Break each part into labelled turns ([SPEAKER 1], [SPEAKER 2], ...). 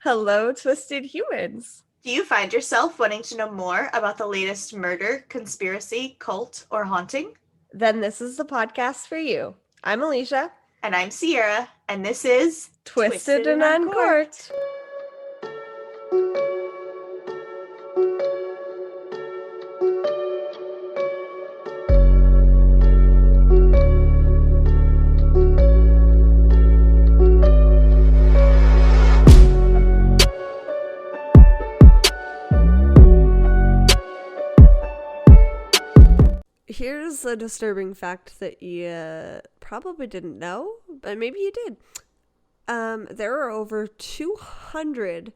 [SPEAKER 1] Hello, twisted humans.
[SPEAKER 2] Do you find yourself wanting to know more about the latest murder, conspiracy, cult, or haunting?
[SPEAKER 1] Then this is the podcast for you. I'm Alecia.
[SPEAKER 2] And I'm Sierra, and this is
[SPEAKER 1] Twisted and Uncorked. Here's a disturbing fact that you probably didn't know, but maybe you did. There are over 200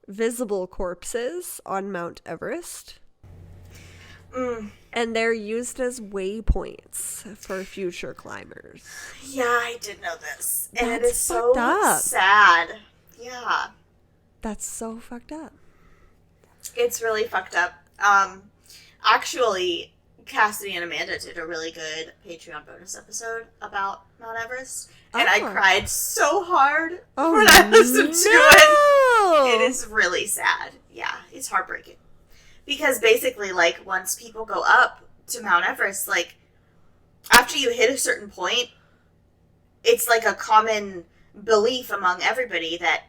[SPEAKER 1] visible corpses on Mount Everest. And they're used as waypoints for future climbers.
[SPEAKER 2] Yeah, I did know this. And
[SPEAKER 1] That's
[SPEAKER 2] it is so
[SPEAKER 1] up.
[SPEAKER 2] sad. Yeah.
[SPEAKER 1] That's so fucked up.
[SPEAKER 2] It's really fucked up. Actually, Cassidy and Amanda did a really good Patreon bonus episode about Mount Everest. And I cried so hard when I listened to it. It is really sad. Yeah, it's heartbreaking. Because basically, like, once people go up to Mount Everest, like, after you hit a certain point, it's like a common belief among everybody that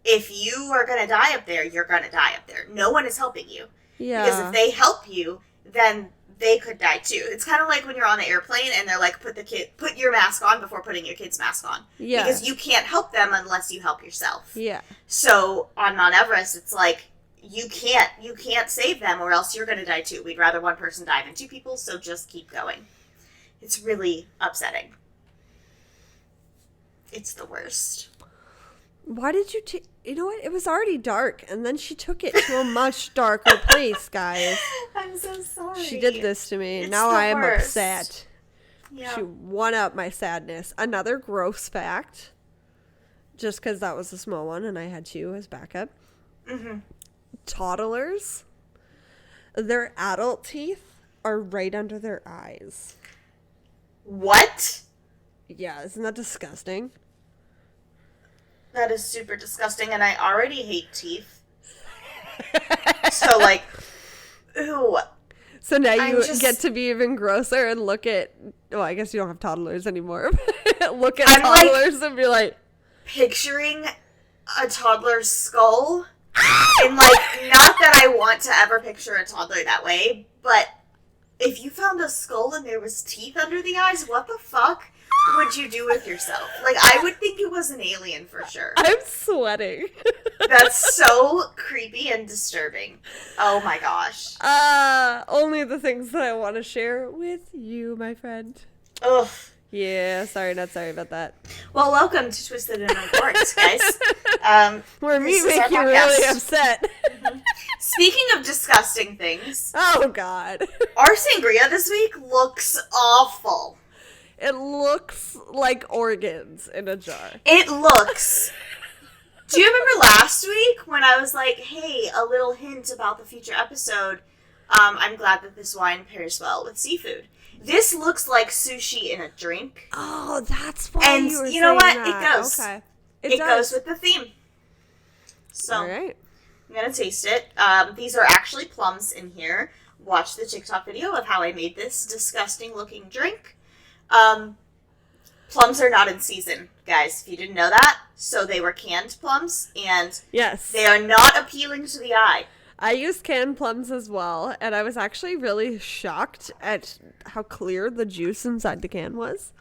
[SPEAKER 2] if you are going to die up there, you're going to die up there. No one is helping you.
[SPEAKER 1] Yeah.
[SPEAKER 2] Because if they help you, then they could die too. It's kind of like when you're on an airplane and they're like, put your mask on before putting your kid's mask on.
[SPEAKER 1] Yeah.
[SPEAKER 2] Because you can't help them unless you help yourself.
[SPEAKER 1] Yeah.
[SPEAKER 2] So on Mount Everest, it's like, you can't save them or else you're going to die too. We'd rather one person die than two people, so just keep going. It's really upsetting. It's the worst.
[SPEAKER 1] Why did you take... You know what? It was already dark, and then she took it to a much darker place, guys.
[SPEAKER 2] I'm so sorry.
[SPEAKER 1] She did this to me.
[SPEAKER 2] It's
[SPEAKER 1] Now
[SPEAKER 2] the
[SPEAKER 1] I am
[SPEAKER 2] worst.
[SPEAKER 1] upset.
[SPEAKER 2] Yeah.
[SPEAKER 1] She won up my sadness. Another gross fact, just because that was a small one, and I had two as backup.
[SPEAKER 2] Mm-hmm.
[SPEAKER 1] Toddlers, their adult teeth are right under their eyes.
[SPEAKER 2] What?
[SPEAKER 1] Yeah, isn't that disgusting?
[SPEAKER 2] That is super disgusting, and I already hate teeth. So, like, ew.
[SPEAKER 1] So now you get to be even grosser and look at... Well, I guess you don't have toddlers anymore. Look at toddlers and be like...
[SPEAKER 2] Picturing a toddler's skull. And, like, not that I want to ever picture a toddler that way, but if you found a skull and there was teeth under the eyes, what the fuck would you do with yourself? Like, I would think it was an alien for sure.
[SPEAKER 1] I'm sweating.
[SPEAKER 2] That's so creepy and disturbing. Oh my gosh.
[SPEAKER 1] Only the things that I want to share with you, my friend.
[SPEAKER 2] Ugh.
[SPEAKER 1] Yeah, not sorry about that.
[SPEAKER 2] Well, welcome to Twisted and Uncorked, guys.
[SPEAKER 1] Where me make you really upset.
[SPEAKER 2] Mm-hmm. Speaking of disgusting things.
[SPEAKER 1] Oh, God.
[SPEAKER 2] Our sangria this week looks awful.
[SPEAKER 1] It looks like organs in a jar.
[SPEAKER 2] It looks. Do you remember last week when I was like, hey, a little hint about the future episode? I'm glad that this wine pairs well with seafood. This looks like sushi in a drink.
[SPEAKER 1] Oh, that's why
[SPEAKER 2] and
[SPEAKER 1] you were
[SPEAKER 2] you know what?
[SPEAKER 1] that.
[SPEAKER 2] It goes.
[SPEAKER 1] Okay.
[SPEAKER 2] It goes with the theme. So,
[SPEAKER 1] all right.
[SPEAKER 2] I'm going to taste it. These are actually plums in here. Watch the TikTok video of how I made this disgusting looking drink. Plums are not in season, guys, if you didn't know that. So they were canned plums, and
[SPEAKER 1] yes,
[SPEAKER 2] they are not appealing to the eye.
[SPEAKER 1] I used canned plums as well, and I was actually really shocked at how clear the juice inside the can was.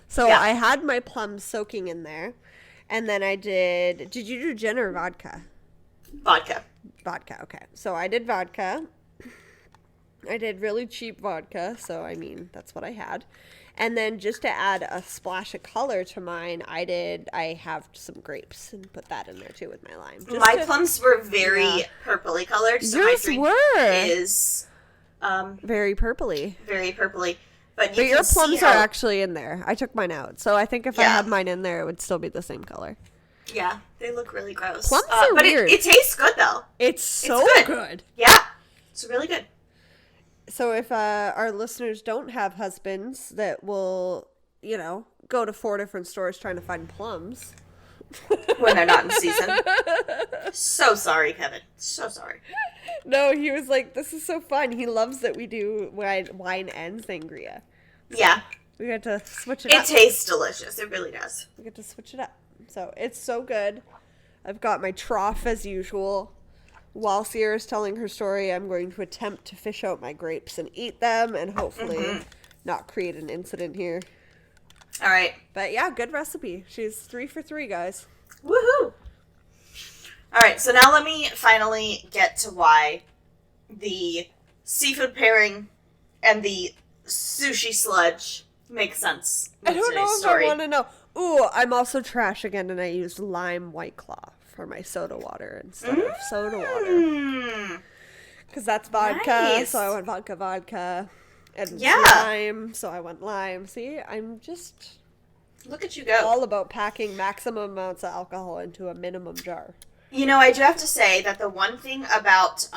[SPEAKER 1] So yeah. I had my plums soaking in there, and then I did you do gin or vodka?
[SPEAKER 2] Vodka,
[SPEAKER 1] okay. So I did vodka. I did really cheap vodka, so I mean, that's what I had. And then just to add a splash of color to mine, I have some grapes and put that in there too with my lime.
[SPEAKER 2] My plums were very purpley colored, so
[SPEAKER 1] yours
[SPEAKER 2] my drink is
[SPEAKER 1] very purpley.
[SPEAKER 2] Very purpley. But
[SPEAKER 1] your plums are actually in there. I took mine out, so I think if I had mine in there, it would still be the same color.
[SPEAKER 2] Yeah, they look really gross.
[SPEAKER 1] Plums are weird.
[SPEAKER 2] It tastes good though.
[SPEAKER 1] It's so good.
[SPEAKER 2] Yeah, it's really good.
[SPEAKER 1] So if our listeners don't have husbands that will, go to 4 different stores trying to find plums.
[SPEAKER 2] When they're not in season. So sorry, Kevin. So sorry.
[SPEAKER 1] No, he was like, this is so fun. He loves that we do wine and sangria. So
[SPEAKER 2] yeah.
[SPEAKER 1] we got to switch it up.
[SPEAKER 2] It tastes delicious. It really does.
[SPEAKER 1] We get to switch it up. So it's so good. I've got my trough as usual. While Sierra's telling her story, I'm going to attempt to fish out my grapes and eat them and hopefully not create an incident here.
[SPEAKER 2] All right.
[SPEAKER 1] But yeah, good recipe. She's 3 for 3, guys.
[SPEAKER 2] Woohoo! All right, so now let me finally get to why the seafood pairing and the sushi sludge makes sense.
[SPEAKER 1] I don't know if I want to know. Ooh, I'm also trash again, and I used lime White Claw for my soda water instead of soda water. Because that's vodka,
[SPEAKER 2] Nice.
[SPEAKER 1] so I went vodka. And
[SPEAKER 2] Yeah.
[SPEAKER 1] lime, so I went lime. See, I'm just
[SPEAKER 2] Look at you go.
[SPEAKER 1] all about packing maximum amounts of alcohol into a minimum jar.
[SPEAKER 2] You know, I do have to say that the one thing about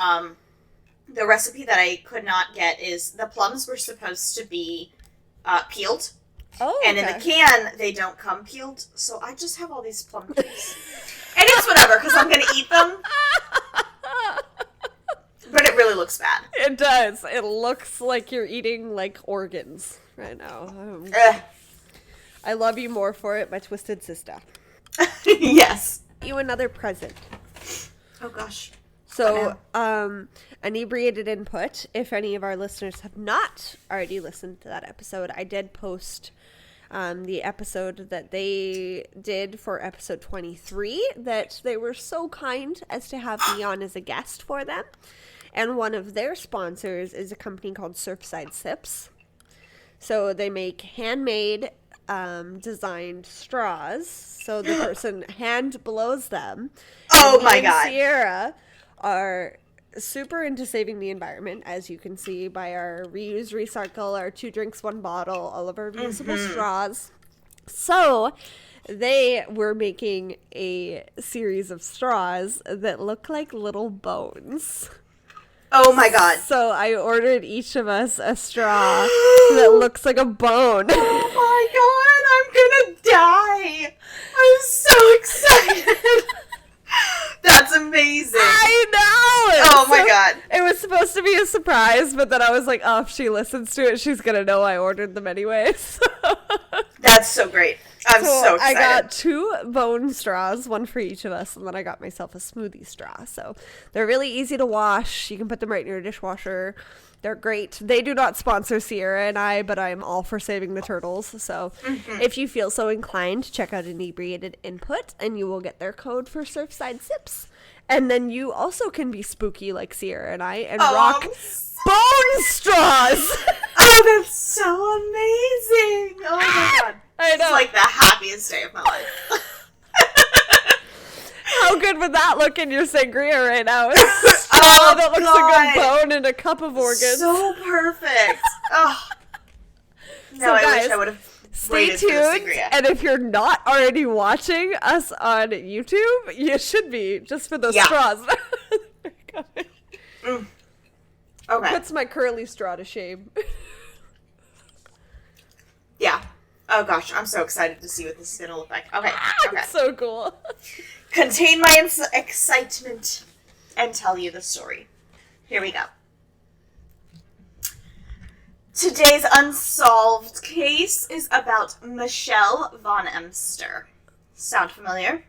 [SPEAKER 2] the recipe that I could not get is the plums were supposed to be peeled.
[SPEAKER 1] Oh,
[SPEAKER 2] And in the can, they don't come peeled. So I just have all these plum trees. And it's whatever, because I'm going to eat them. But it really looks bad.
[SPEAKER 1] It does. It looks like you're eating, like, organs right now. I love you more for it, my twisted sister.
[SPEAKER 2] Yes.
[SPEAKER 1] You another present.
[SPEAKER 2] Oh, gosh.
[SPEAKER 1] So, inebriated input. If any of our listeners have not already listened to that episode, I did post the episode that they did for episode 23, that they were so kind as to have me on as a guest for them. And one of their sponsors is a company called Surfside Sips. So they make handmade designed straws. So the person hand blows them.
[SPEAKER 2] Oh
[SPEAKER 1] And
[SPEAKER 2] my
[SPEAKER 1] me and
[SPEAKER 2] God.
[SPEAKER 1] Sierra are super into saving the environment, as you can see by our reuse, recycle, our 2 drinks, 1 bottle, all of our reusable straws. So they were making a series of straws that look like little bones.
[SPEAKER 2] Oh my God.
[SPEAKER 1] So I ordered each of us a straw that looks like a bone.
[SPEAKER 2] Oh my God, I'm gonna die. I'm so excited. That's amazing.
[SPEAKER 1] I know!
[SPEAKER 2] Oh my God.
[SPEAKER 1] It was supposed to be a surprise, but then I was like, oh, if she listens to it, she's gonna know I ordered them anyways.
[SPEAKER 2] That's so great. I'm so excited.
[SPEAKER 1] I got 2 bone straws, 1 for each of us, and then I got myself a smoothie straw. So they're really easy to wash. You can put them right in your dishwasher. They're great. They do not sponsor Sierra and I, but I'm all for saving the turtles. So if you feel so inclined, check out Inebriated Input, and you will get their code for Surfside Sips. And then you also can be spooky like Sierra and I and rock bone straws.
[SPEAKER 2] Oh, that's so amazing. Oh my God.
[SPEAKER 1] I know.
[SPEAKER 2] It's like the happiest day of my life.
[SPEAKER 1] How good would that look in your sangria right now? A straw that looks like a bone and a cup of organs.
[SPEAKER 2] So perfect. Oh. No,
[SPEAKER 1] So
[SPEAKER 2] I
[SPEAKER 1] guys,
[SPEAKER 2] wish I would have
[SPEAKER 1] stay
[SPEAKER 2] waited for the
[SPEAKER 1] tuned,
[SPEAKER 2] sangria.
[SPEAKER 1] and if you're not already watching us on YouTube, you should be, just for those straws.
[SPEAKER 2] Okay.
[SPEAKER 1] Puts my curly straw to shame.
[SPEAKER 2] Yeah. Oh gosh, I'm so excited to see what this is gonna look like. Okay. Okay.
[SPEAKER 1] It's so cool.
[SPEAKER 2] Contain my excitement and tell you the story. Here we go. Today's unsolved case is about Michelle Von Emster. Sound familiar?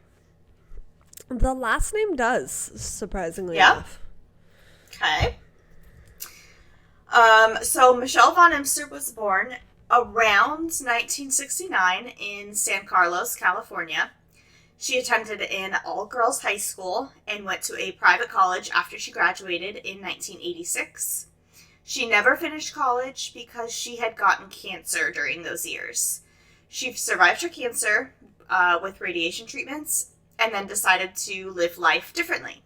[SPEAKER 1] The last name does, surprisingly
[SPEAKER 2] Yeah?
[SPEAKER 1] enough.
[SPEAKER 2] Okay. So Michelle Von Emster was born around 1969 in San Carlos, California. She attended an all-girls high school and went to a private college after she graduated in 1986. She never finished college because she had gotten cancer during those years. She survived her cancer with radiation treatments and then decided to live life differently.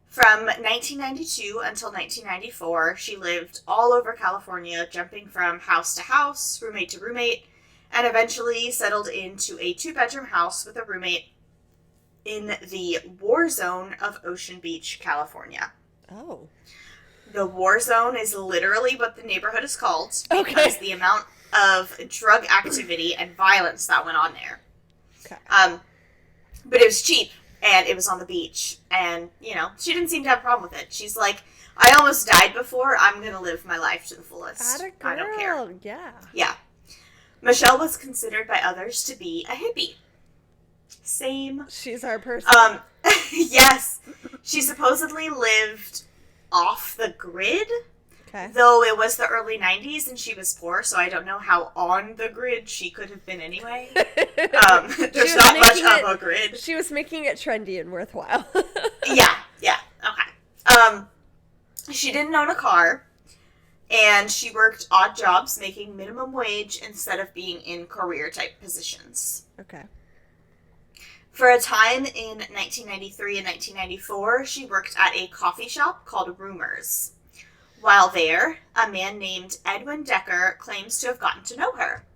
[SPEAKER 2] From 1992 until 1994, she lived all over California, jumping from house to house, roommate to roommate, and eventually settled into a 2-bedroom house with a roommate in the war zone of Ocean Beach, California.
[SPEAKER 1] Oh.
[SPEAKER 2] The war zone is literally what the neighborhood is called because
[SPEAKER 1] Okay.
[SPEAKER 2] the amount of drug activity and violence that went on there.
[SPEAKER 1] Okay.
[SPEAKER 2] But it was cheap, and it was on the beach. And, you know, she didn't seem to have a problem with it. She's like, I almost died before. I'm going to live my life to the fullest.
[SPEAKER 1] Atta girl.
[SPEAKER 2] I don't care.
[SPEAKER 1] Yeah.
[SPEAKER 2] Yeah. Michelle was considered by others to be a hippie. Same.
[SPEAKER 1] She's our person.
[SPEAKER 2] Yes. She supposedly lived off the grid.
[SPEAKER 1] Okay.
[SPEAKER 2] Though it was the early 90s and she was poor, so I don't know how on the grid she could have been anyway. There's not much of a grid.
[SPEAKER 1] She was making it trendy and worthwhile.
[SPEAKER 2] Yeah. Okay. She didn't own a car, and she worked odd jobs making minimum wage instead of being in career-type positions.
[SPEAKER 1] Okay.
[SPEAKER 2] For a time in 1993 and 1994, she worked at a coffee shop called Rumors. While there, a man named Edwin Decker claims to have gotten to know her.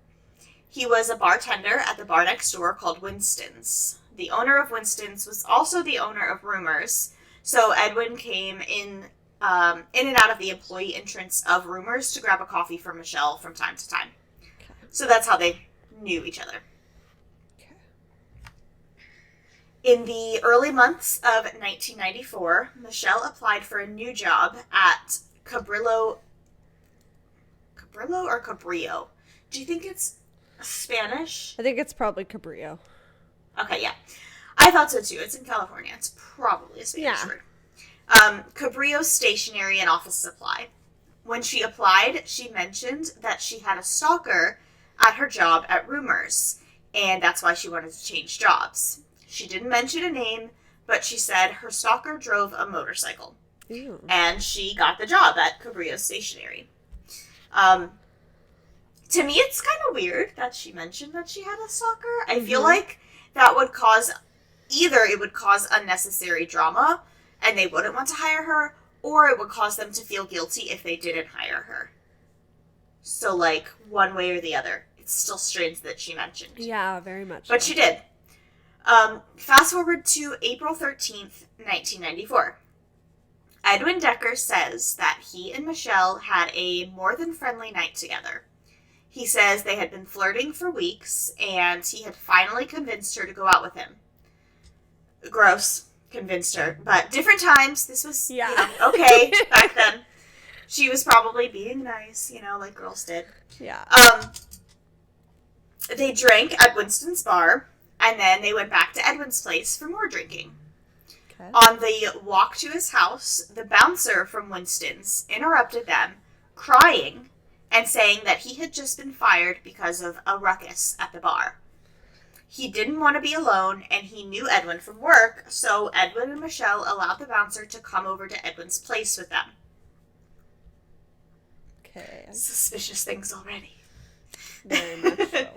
[SPEAKER 2] He was a bartender at the bar next door called Winston's. The owner of Winston's was also the owner of Rumors, so Edwin came in and out of the employee entrance of Rumors to grab a coffee for Michelle from time to time. Okay. So that's how they knew each other. Okay. In the early months of 1994, Michelle applied for a new job at Cabrillo or Cabrillo? Do you think it's Spanish?
[SPEAKER 1] I think it's probably Cabrillo.
[SPEAKER 2] Okay, yeah. I thought so too. It's in California. It's probably a Spanish word. Cabrillo Stationery and Office Supply. When she applied, she mentioned that she had a stalker at her job at Rumors, and that's why she wanted to change jobs. She didn't mention a name, but she said her stalker drove a motorcycle. Ew. And she got the job at Cabrillo Stationery. To me, it's kind of weird that she mentioned that she had a stalker. I feel like that would cause, either it would cause unnecessary drama, and they wouldn't want to hire her, or it would cause them to feel guilty if they didn't hire her. So, like, one way or the other. It's still strange that she mentioned.
[SPEAKER 1] Yeah, very much.
[SPEAKER 2] But she did. Fast forward to April 13th, 1994. Edwin Decker says that he and Michelle had a more than friendly night together. He says they had been flirting for weeks, and he had finally convinced her to go out with him. Gross. Convinced her. But different times. This was, okay back then. She was probably being nice, like girls did.
[SPEAKER 1] Yeah.
[SPEAKER 2] They drank at Winston's bar, and then they went back to Edwin's place for more drinking. Okay. On the walk to his house, the bouncer from Winston's interrupted them, crying, and saying that he had just been fired because of a ruckus at the bar. He didn't want to be alone, and he knew Edwin from work, so Edwin and Michelle allowed the bouncer to come over to Edwin's place with them.
[SPEAKER 1] Okay.
[SPEAKER 2] Suspicious things already.
[SPEAKER 1] Very much so.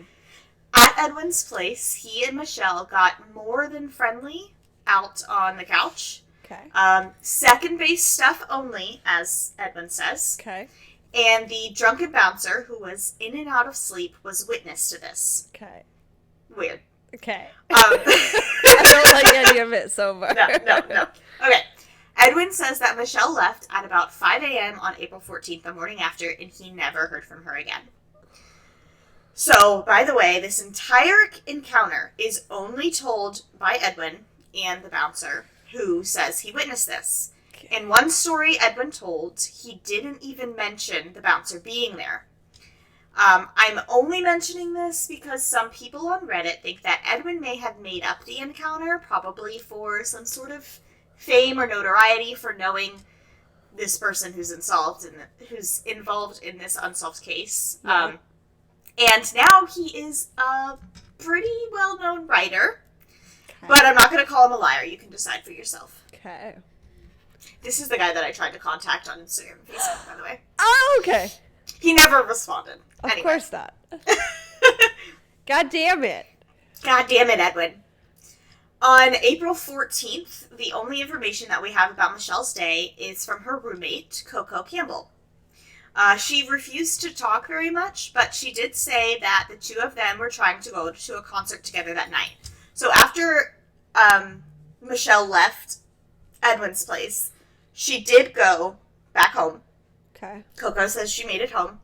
[SPEAKER 2] At Edwin's place, he and Michelle got more than friendly out on the couch.
[SPEAKER 1] Okay.
[SPEAKER 2] Second base stuff only, as Edwin says.
[SPEAKER 1] Okay.
[SPEAKER 2] And the drunken bouncer, who was in and out of sleep, was witness to this.
[SPEAKER 1] Okay.
[SPEAKER 2] Weird.
[SPEAKER 1] Okay. I don't like any of it so far.
[SPEAKER 2] No. Okay. Edwin says that Michelle left at about 5 a.m. on April 14th, the morning after, and he never heard from her again. So, by the way, this entire encounter is only told by Edwin and the bouncer, who says he witnessed this. Okay. In one story Edwin told, he didn't even mention the bouncer being there. I'm only mentioning this because some people on Reddit think that Edwin may have made up the encounter, probably for some sort of fame or notoriety for knowing this person who's involved in this unsolved case. Yeah. And now he is a pretty well-known writer, but I'm not going to call him a liar. You can decide for yourself.
[SPEAKER 1] Okay.
[SPEAKER 2] This is the guy that I tried to contact on Instagram and Facebook, by the way.
[SPEAKER 1] Oh, okay.
[SPEAKER 2] He never responded.
[SPEAKER 1] Of course not. God damn it.
[SPEAKER 2] God damn it, Edwin. On April 14th, the only information that we have about Michelle's day is from her roommate, Coco Campbell. She refused to talk very much, but she did say that the two of them were trying to go to a concert together that night. So after Michelle left Edwin's place, she did go back home.
[SPEAKER 1] Okay.
[SPEAKER 2] Coco says she made it home.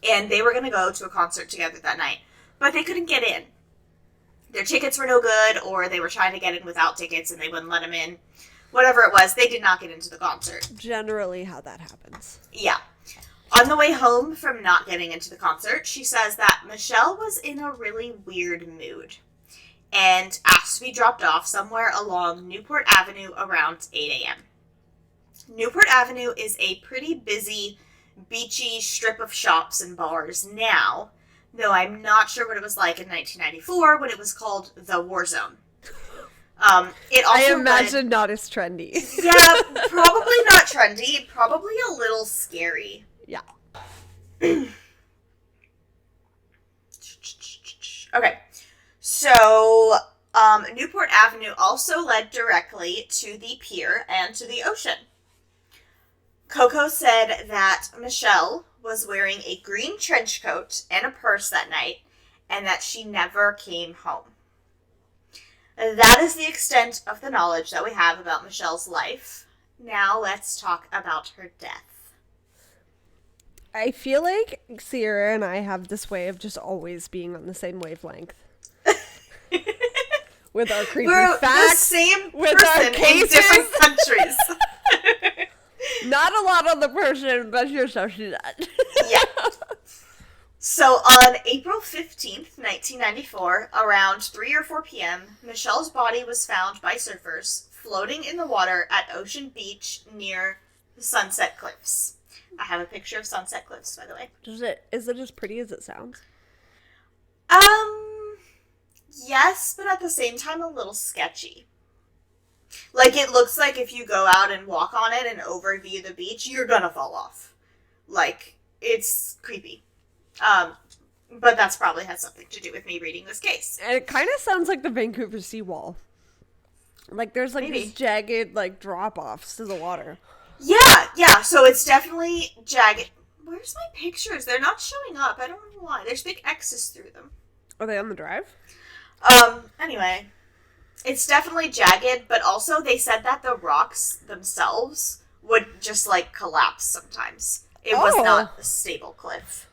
[SPEAKER 2] And they were going to go to a concert together that night. But they couldn't get in. their tickets were no good, or they were trying to get in without tickets and they wouldn't let them in. Whatever it was, they did not get into the concert.
[SPEAKER 1] Generally how that happens.
[SPEAKER 2] Yeah. On the way home from not getting into the concert, she says that Michelle was in a really weird mood and asked to be dropped off somewhere along Newport Avenue around 8 a.m. Newport Avenue is a pretty busy, beachy strip of shops and bars now, though I'm not sure what it was like in 1994 when it was called the War Zone. It also
[SPEAKER 1] I imagine not as trendy.
[SPEAKER 2] Yeah, probably not trendy. Probably a little scary.
[SPEAKER 1] Yeah.
[SPEAKER 2] Okay. So, Newport Avenue also led directly to the pier and to the ocean. Coco said that Michelle was wearing a green trench coat and a purse that night, and that she never came home. That is the extent of the knowledge that we have about Michelle's life. Now let's talk about her death.
[SPEAKER 1] I feel like Sierra and I have this way of just always being on the same wavelength. With our creepy
[SPEAKER 2] We're
[SPEAKER 1] facts.
[SPEAKER 2] the same
[SPEAKER 1] with
[SPEAKER 2] person
[SPEAKER 1] our cases.
[SPEAKER 2] in different countries.
[SPEAKER 1] Not a lot on the person, but here's how she died.
[SPEAKER 2] Yeah. So on April 15th, 1994, around 3 or 4 p.m., Michelle's body was found by surfers floating in the water at Ocean Beach near the Sunset Cliffs. I have a picture of Sunset Cliffs, by the way.
[SPEAKER 1] Is it as pretty as it sounds?
[SPEAKER 2] Yes, but at the same time a little sketchy. Like, it looks like if you go out and walk on it and overview the beach, you're gonna fall off. Like, it's creepy. But that's probably has something to do with me reading this case.
[SPEAKER 1] And it kind of sounds like the Vancouver seawall. Like, there's, like,
[SPEAKER 2] Maybe.
[SPEAKER 1] these jagged, like, drop-offs to the water.
[SPEAKER 2] Yeah, so it's definitely jagged. Where's my pictures? They're not showing up. I don't know why. There's big X's through them.
[SPEAKER 1] Are they on the drive?
[SPEAKER 2] Anyway. It's definitely jagged, but also they said that the rocks themselves would just, like, collapse sometimes. It was not a stable cliff.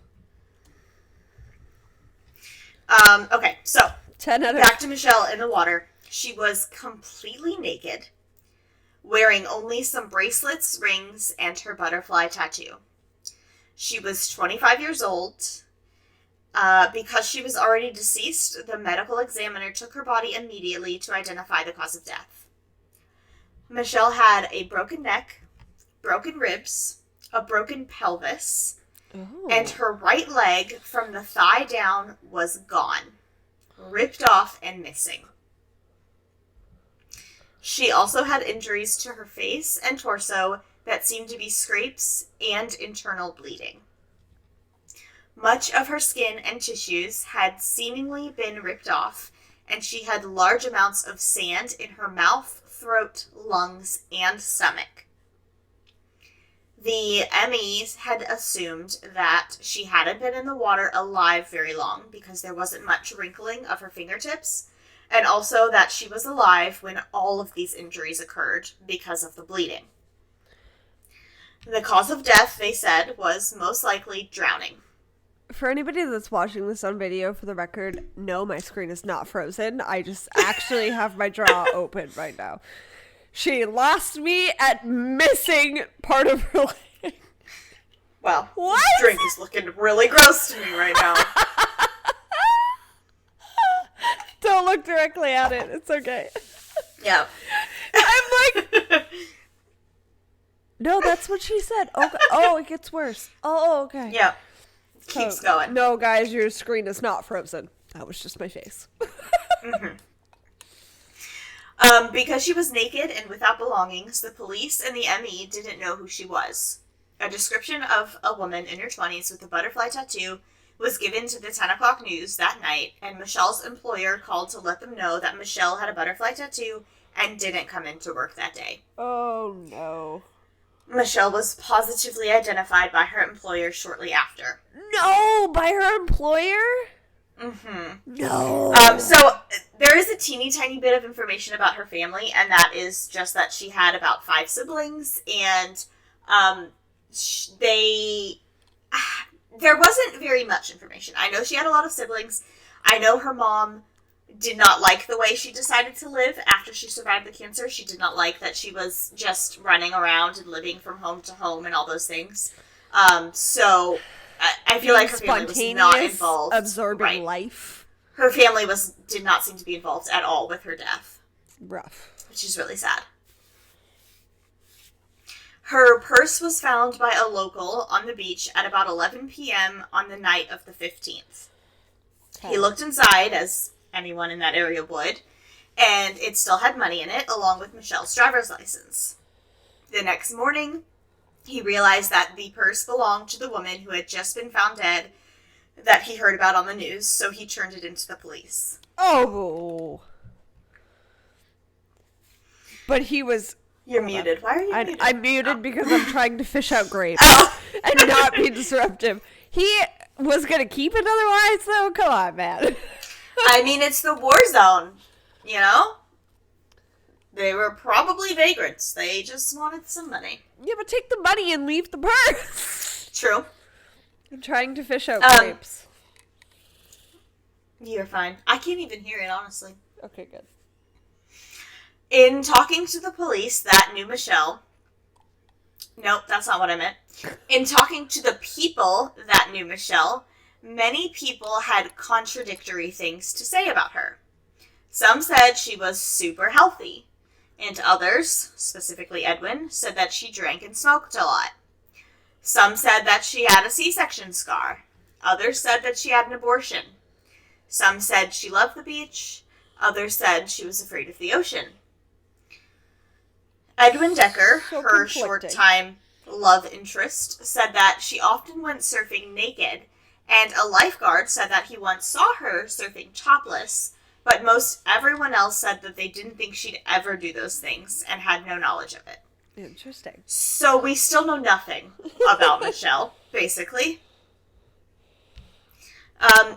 [SPEAKER 2] Okay, so
[SPEAKER 1] 10 out of
[SPEAKER 2] back to Michelle in the water. She was completely naked, wearing only some bracelets, rings, and her butterfly tattoo. She was 25 years old. Because she was already deceased, the medical examiner took her body immediately to identify the cause of death. Michelle had a broken neck, broken ribs, a broken pelvis, and her right leg from the thigh down was gone, ripped off and missing. She also had injuries to her face and torso that seemed to be scrapes and internal bleeding. Much of her skin and tissues had seemingly been ripped off, and she had large amounts of sand in her mouth, throat, lungs, and stomach. The MEs had assumed that she hadn't been in the water alive very long because there wasn't much wrinkling of her fingertips, and also that she was alive when all of these injuries occurred because of the bleeding. The cause of death, they said, was most likely drowning.
[SPEAKER 1] For anybody that's watching this on video, for the record, no, my screen is not frozen. I just actually have my jaw open right now. She lost me at missing part of her leg.
[SPEAKER 2] Well,
[SPEAKER 1] what?
[SPEAKER 2] This drink is looking really gross to me right now.
[SPEAKER 1] Don't look directly at it. It's okay.
[SPEAKER 2] Yeah.
[SPEAKER 1] I'm like... No, that's what she said. Okay. Oh, it gets worse. Oh, okay.
[SPEAKER 2] Yeah. Keeps going.
[SPEAKER 1] No, guys, your screen is not frozen. That was just my face.
[SPEAKER 2] Because she was naked and without belongings, the police and the ME didn't know who she was. A description of a woman in her 20s with a butterfly tattoo was given to the 10 o'clock news that night, and Michelle's employer called to let them know that Michelle had a butterfly tattoo and didn't come into work that day.
[SPEAKER 1] Oh, no.
[SPEAKER 2] Michelle was positively identified by her employer shortly after.
[SPEAKER 1] No, by her employer?
[SPEAKER 2] Mm-hmm.
[SPEAKER 1] No.
[SPEAKER 2] So there is a teeny tiny bit of information about her family, and that is just that she had about 5 siblings, and there wasn't very much information. I know she had a lot of siblings. I know her mom did not like the way she decided to live after she survived the cancer. She did not like that she was just running around and living from home to home and all those things. So I feel like her family was not involved.
[SPEAKER 1] Absorbing life.
[SPEAKER 2] Her family did not seem to be involved at all with her death.
[SPEAKER 1] Rough. Which
[SPEAKER 2] is really sad. Her purse was found by a local on the beach at about 11 p.m. on the night of the 15th. Okay. He looked inside, as anyone in that area would, and it still had money in it, along with Michelle's driver's license. The next morning, he realized that the purse belonged to the woman who had just been found dead that he heard about on the news, so he turned it into the police.
[SPEAKER 1] Oh! But he was...
[SPEAKER 2] You're muted. Why are you muted?
[SPEAKER 1] I'm muted because I'm trying to fish out grapes and not be disruptive. He was going to keep it otherwise, though? Come on, man.
[SPEAKER 2] I mean, it's the war zone, you know? They were probably vagrants. They just wanted some money.
[SPEAKER 1] Yeah, but take the money and leave the purse.
[SPEAKER 2] True.
[SPEAKER 1] I'm trying to fish out grapes.
[SPEAKER 2] You're fine. I can't even hear it, honestly.
[SPEAKER 1] Okay, good.
[SPEAKER 2] In talking to the police that knew Michelle... Nope, that's not what I meant. In talking to the people that knew Michelle, many people had contradictory things to say about her. Some said she was super healthy, and others, specifically Edwin, said that she drank and smoked a lot. Some said that she had a C-section scar. Others said that she had an abortion. Some said she loved the beach. Others said she was afraid of the ocean. Edwin Decker, her short-time love interest, said that she often went surfing naked, and a lifeguard said that he once saw her surfing topless, but most everyone else said that they didn't think she'd ever do those things and had no knowledge of it.
[SPEAKER 1] Interesting.
[SPEAKER 2] So we still know nothing about Michelle, basically.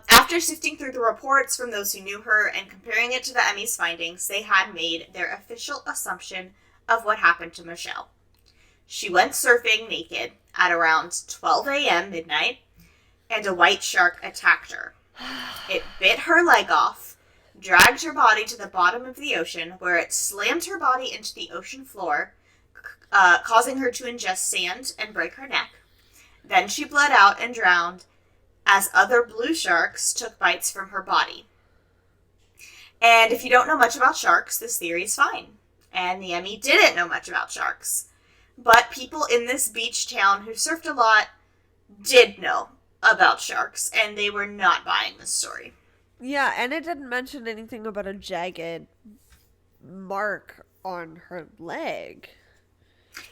[SPEAKER 2] After sifting through the reports from those who knew her and comparing it to the Emmy's findings, they had made their official assumption of what happened to Michelle. She went surfing naked at around 12 a.m. midnight, and a white shark attacked her. It bit her leg off, dragged her body to the bottom of the ocean, where it slammed her body into the ocean floor, causing her to ingest sand and break her neck. Then she bled out and drowned as other blue sharks took bites from her body. And if you don't know much about sharks, this theory is fine. And the Emmy didn't know much about sharks. But people in this beach town who surfed a lot did know about sharks, and they were not buying this story.
[SPEAKER 1] Yeah, and it didn't mention anything about a jagged mark on her leg.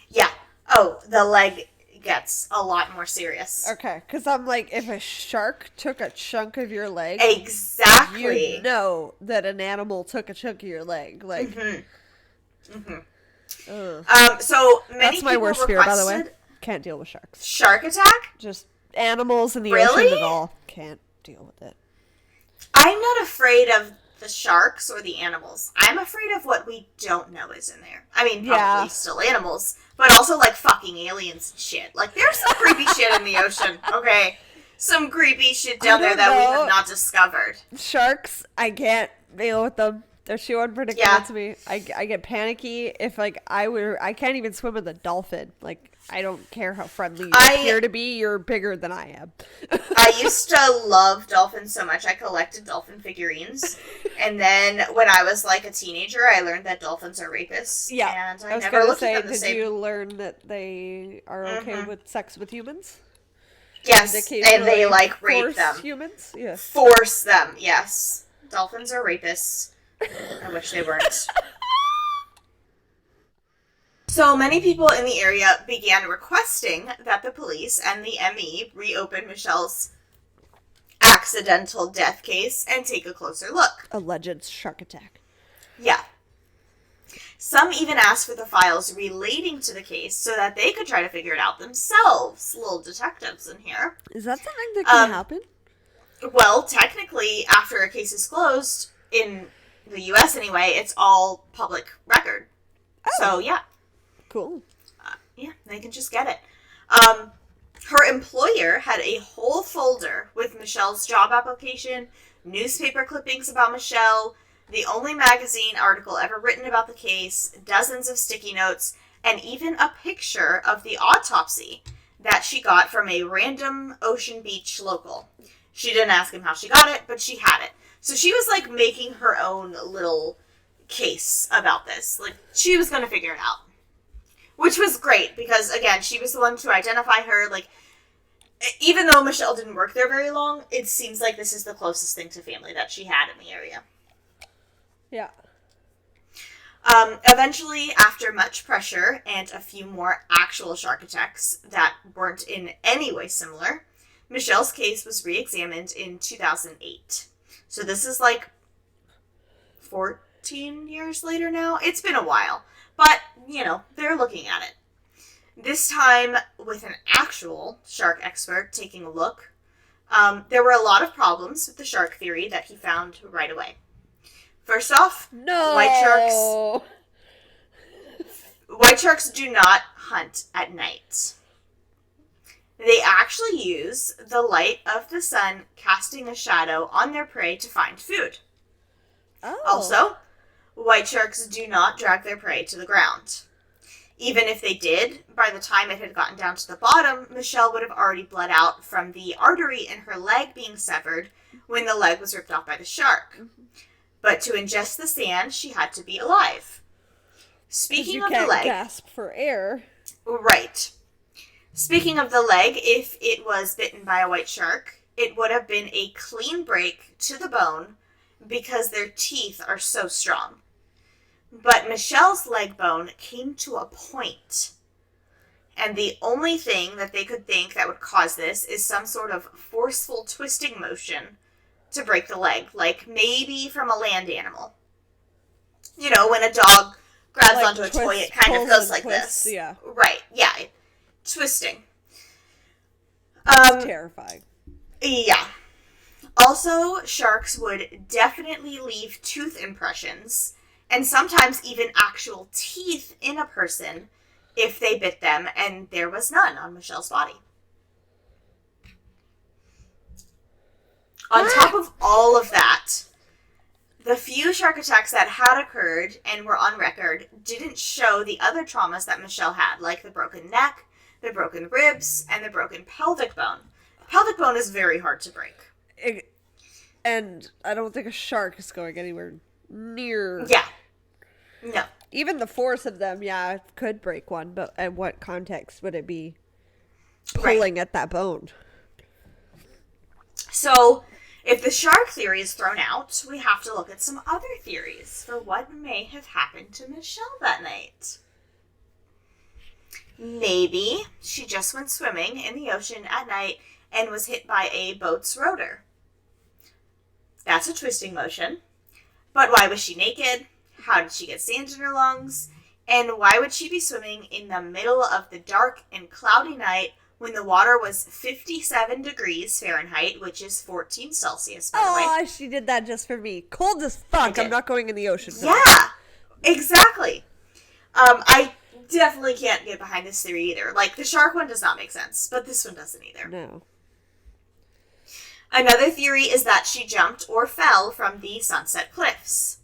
[SPEAKER 2] Yeah. Oh, the leg gets a lot more serious.
[SPEAKER 1] Okay, because I'm like, if a shark took a chunk of your leg...
[SPEAKER 2] Exactly.
[SPEAKER 1] You'd know that an animal took a chunk of your leg. Like...
[SPEAKER 2] Mm-hmm. Mm-hmm. So many
[SPEAKER 1] That's my worst fear, by the way. Can't deal with sharks.
[SPEAKER 2] Shark attack?
[SPEAKER 1] Just animals in the ocean at all. Can't deal with it.
[SPEAKER 2] I'm not afraid of the sharks or the animals. I'm afraid of what we don't know is in there. I mean, probably still animals, but also like fucking aliens and shit. Like, there's some creepy shit in the ocean, okay? Some creepy shit down there that we have not discovered.
[SPEAKER 1] Sharks, I can't deal with them. They're too unpredictable to me. I get panicky if, like, I can't even swim with a dolphin. Like, I don't care how friendly you appear to be. You're bigger than I am.
[SPEAKER 2] I used to love dolphins so much. I collected dolphin figurines. And then when I was, like, a teenager, I learned that dolphins are rapists.
[SPEAKER 1] Yeah.
[SPEAKER 2] And I never looked at them the
[SPEAKER 1] same. Did you learn that they are okay with sex with humans?
[SPEAKER 2] Yes. And they, like, rape them.
[SPEAKER 1] Humans? Yes.
[SPEAKER 2] Force them, yes. Dolphins are rapists. I wish they weren't. So many people in the area began requesting that the police and the ME reopen Michelle's accidental death case and take a closer look.
[SPEAKER 1] Alleged shark attack.
[SPEAKER 2] Yeah. Some even asked for the files relating to the case so that they could try to figure it out themselves. Little detectives in here.
[SPEAKER 1] Is that something that can happen?
[SPEAKER 2] Well, technically, after a case is closed, in the U.S. anyway, it's all public record. Oh. So, yeah.
[SPEAKER 1] Cool.
[SPEAKER 2] Yeah, they can just get it. Her employer had a whole folder with Michelle's job application, newspaper clippings about Michelle, the only magazine article ever written about the case, dozens of sticky notes, and even a picture of the autopsy that she got from a random Ocean Beach local. She didn't ask him how she got it, but she had it. So she was, like, making her own little case about this. Like, she was going to figure it out. Which was great, because, again, she was the one to identify her. Like, even though Michelle didn't work there very long, it seems like this is the closest thing to family that she had in the area.
[SPEAKER 1] Yeah.
[SPEAKER 2] Eventually, after much pressure and a few more actual shark attacks that weren't in any way similar, Michelle's case was re-examined in 2008. So this is like 14 years later now. It's been a while. But, you know, they're looking at it. This time with an actual shark expert taking a look. There were a lot of problems with the shark theory that he found right away. First off, white sharks do not hunt at night. They actually use the light of the sun casting a shadow on their prey to find food.
[SPEAKER 1] Oh.
[SPEAKER 2] Also, white sharks do not drag their prey to the ground. Even if they did, by the time it had gotten down to the bottom, Michelle would have already bled out from the artery in her leg being severed when the leg was ripped off by the shark. Mm-hmm. But to ingest the sand, she had to be alive. Speaking of the leg...
[SPEAKER 1] You can't gasp for air.
[SPEAKER 2] Right. Speaking of the leg, if it was bitten by a white shark, it would have been a clean break to the bone because their teeth are so strong. But Michelle's leg bone came to a point. And the only thing that they could think that would cause this is some sort of forceful twisting motion to break the leg, like maybe from a land animal. You know, when a dog grabs like onto a toy, it kind of goes like this.
[SPEAKER 1] Yeah.
[SPEAKER 2] Right, yeah. Twisting.
[SPEAKER 1] It's terrifying.
[SPEAKER 2] Yeah. Also, sharks would definitely leave tooth impressions, and sometimes even actual teeth in a person if they bit them, and there was none on Michelle's body. On top of all of that, the few shark attacks that had occurred and were on record didn't show the other traumas that Michelle had, like the broken neck, the broken ribs, and the broken pelvic bone. Pelvic bone is very hard to break.
[SPEAKER 1] And I don't think a shark is going anywhere near...
[SPEAKER 2] Yeah. No.
[SPEAKER 1] Even the force of them, yeah, it could break one, but at what context would it be pulling at that bone?
[SPEAKER 2] So, if the shark theory is thrown out, we have to look at some other theories for what may have happened to Michelle that night. Maybe she just went swimming in the ocean at night and was hit by a boat's rotor. That's a twisting motion. But why was she naked? How did she get sand in her lungs? And why would she be swimming in the middle of the dark and cloudy night when the water was 57 degrees Fahrenheit, which is 14 Celsius, by the way?
[SPEAKER 1] Oh, she did that just for me. Cold as fuck. I'm not going in the ocean.
[SPEAKER 2] Yeah, exactly. I definitely can't get behind this theory either. Like, the shark one does not make sense, but this one doesn't either.
[SPEAKER 1] No.
[SPEAKER 2] Another theory is that she jumped or fell from the Sunset Cliffs.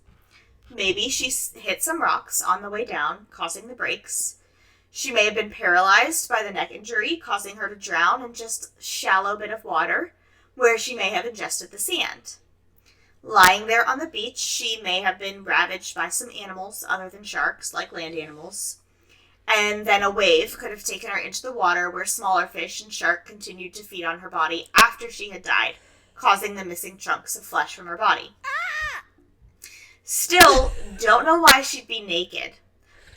[SPEAKER 2] Maybe she hit some rocks on the way down, causing the breaks. She may have been paralyzed by the neck injury, causing her to drown in just a shallow bit of water, where she may have ingested the sand. Lying there on the beach, she may have been ravaged by some animals other than sharks, like land animals. And then a wave could have taken her into the water where smaller fish and shark continued to feed on her body after she had died, causing the missing chunks of flesh from her body. Still, don't know why she'd be naked,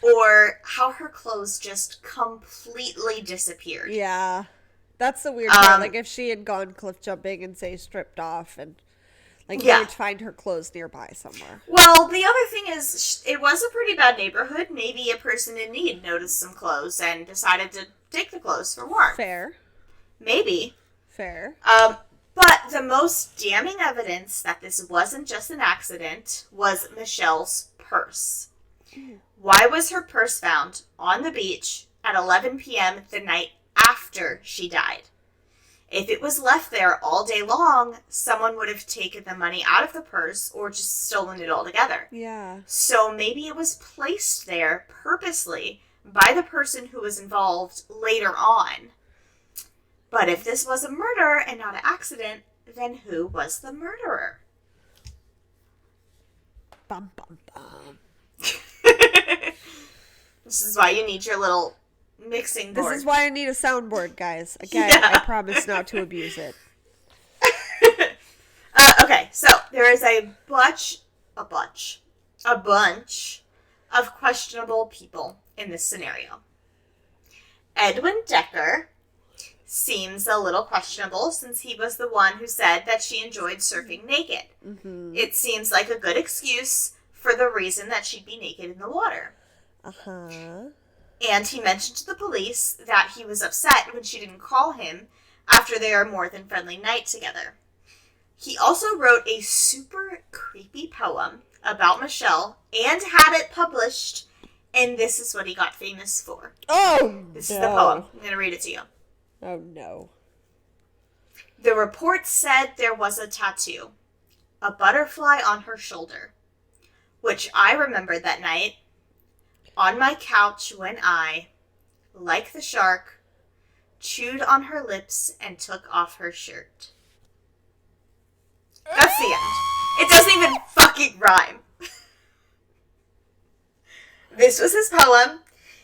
[SPEAKER 2] or how her clothes just completely disappeared.
[SPEAKER 1] Yeah, that's the weird part. Like, if she had gone cliff jumping and, say, stripped off, and, like, you would find her clothes nearby somewhere.
[SPEAKER 2] Well, the other thing is, it was a pretty bad neighborhood. Maybe a person in need noticed some clothes and decided to take the clothes for warmth.
[SPEAKER 1] Fair.
[SPEAKER 2] Maybe.
[SPEAKER 1] Fair.
[SPEAKER 2] But the most damning evidence that this wasn't just an accident was Michelle's purse. Why was her purse found on the beach at 11 p.m. the night after she died? If it was left there all day long, someone would have taken the money out of the purse or just stolen it altogether.
[SPEAKER 1] Yeah.
[SPEAKER 2] So maybe it was placed there purposely by the person who was involved later on. But if this was a murder and not an accident, then who was the murderer?
[SPEAKER 1] Bum, bum, bum.
[SPEAKER 2] This is why you need your little mixing board.
[SPEAKER 1] This is why I need a soundboard, guys. Again, yeah. I promise not to abuse it.
[SPEAKER 2] Okay, so there is a bunch of questionable people in this scenario. Edwin Decker seems a little questionable since he was the one who said that she enjoyed surfing naked. Mm-hmm. It seems like a good excuse for the reason that she'd be naked in the water.
[SPEAKER 1] Uh-huh.
[SPEAKER 2] And he mentioned to the police that he was upset when she didn't call him after their more than friendly night together. He also wrote a super creepy poem about Michelle and had it published, and this is what he got famous for.
[SPEAKER 1] Oh,
[SPEAKER 2] This is the poem. I'm going to read it to you.
[SPEAKER 1] Oh, no.
[SPEAKER 2] The report said there was a tattoo, a butterfly on her shoulder, which I remembered that night on my couch when I, like the shark, chewed on her lips and took off her shirt. That's the end. It doesn't even fucking rhyme. This was his poem.